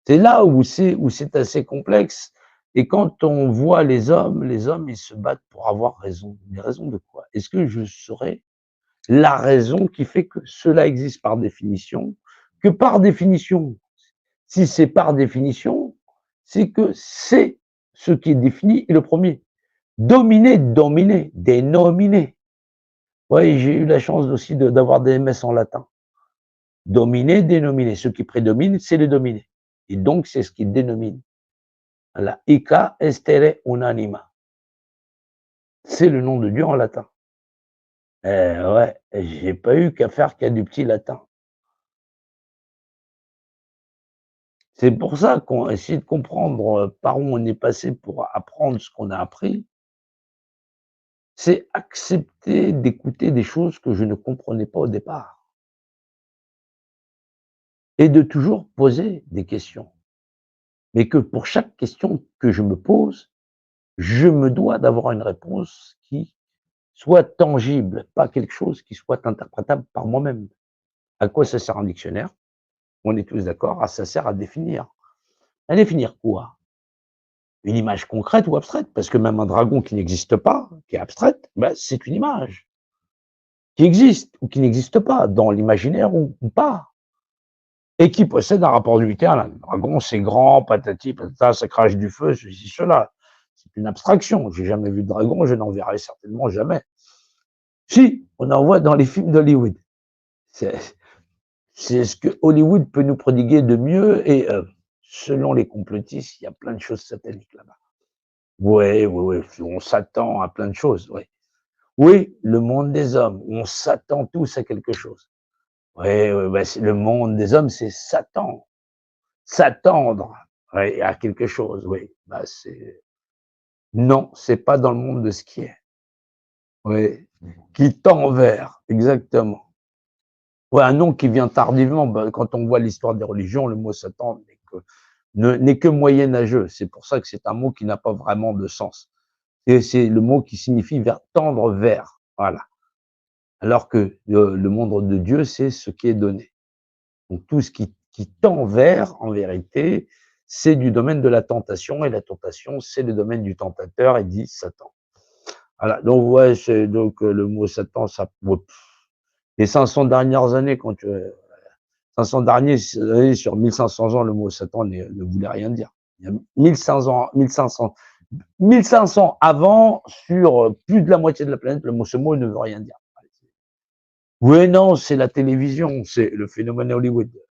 C'est là où c'est assez complexe et quand on voit les hommes, ils se battent pour avoir raison. Mais raison de quoi? Est-ce que je saurais la raison qui fait que cela existe par définition? Que par définition, si c'est par définition, c'est que c'est ce qui est défini est le premier. Dominer, dominer, dénominer. Oui, j'ai eu la chance aussi d'avoir des MS en latin. Dominer, dénominer. Ce qui prédomine, c'est le dominer. Et donc, c'est ce qui dénomine. La Ica estere unanima. C'est le nom de Dieu en latin. Ouais, j'ai pas eu qu'à faire qu'à du petit latin. C'est pour ça qu'on essaie de comprendre par où on est passé pour apprendre ce qu'on a appris. C'est accepter d'écouter des choses que je ne comprenais pas au départ et de toujours poser des questions. Mais que pour chaque question que je me pose, je me dois d'avoir une réponse qui soit tangible, pas quelque chose qui soit interprétable par moi-même. À quoi ça sert un dictionnaire? On est tous d'accord, ça sert à définir. À définir quoi? Une image concrète ou abstraite? Parce que même un dragon qui n'existe pas, qui est abstraite, bah, c'est une image qui existe ou qui n'existe pas, dans l'imaginaire ou pas, et qui possède un rapport d'unitaire. Un dragon, c'est grand, patati, patata, ça crache du feu, ceci, cela. C'est une abstraction. J'ai jamais vu de dragon, je n'en verrai certainement jamais. Si, on en voit dans les films d'Hollywood. C'est c'est ce que Hollywood peut nous prodiguer de mieux et selon les complotistes, il y a plein de choses sataniques là-bas. Oui, oui, oui, on s'attend à plein de choses, oui. Oui, le monde des hommes, on s'attend tous à quelque chose. Oui, oui, bah, c'est le monde des hommes, c'est Satan. S'attendre, ouais, à quelque chose, oui. Bah, c'est non, c'est pas dans le monde de ce qui est. Oui, qui tend vers, exactement. Ouais, un nom qui vient tardivement, bah, quand on voit l'histoire des religions, le mot Satan n'est que moyenâgeux. C'est pour ça que c'est un mot qui n'a pas vraiment de sens. Et c'est le mot qui signifie vers, tendre vers, voilà. Alors que le monde de Dieu, c'est ce qui est donné. Donc tout ce qui tend vers, en vérité, c'est du domaine de la tentation, et la tentation, c'est le domaine du tentateur, et dit Satan. Voilà, donc ouais, c'est donc le mot Satan, ça, les 500 dernières années, quand 500 dernières années sur 1500 ans, le mot Satan ne voulait rien dire. Il y a 1500, 1500, 1500 avant, sur plus de la moitié de la planète, ce mot ne veut rien dire. Oui, non, c'est la télévision, c'est le phénomène Hollywood.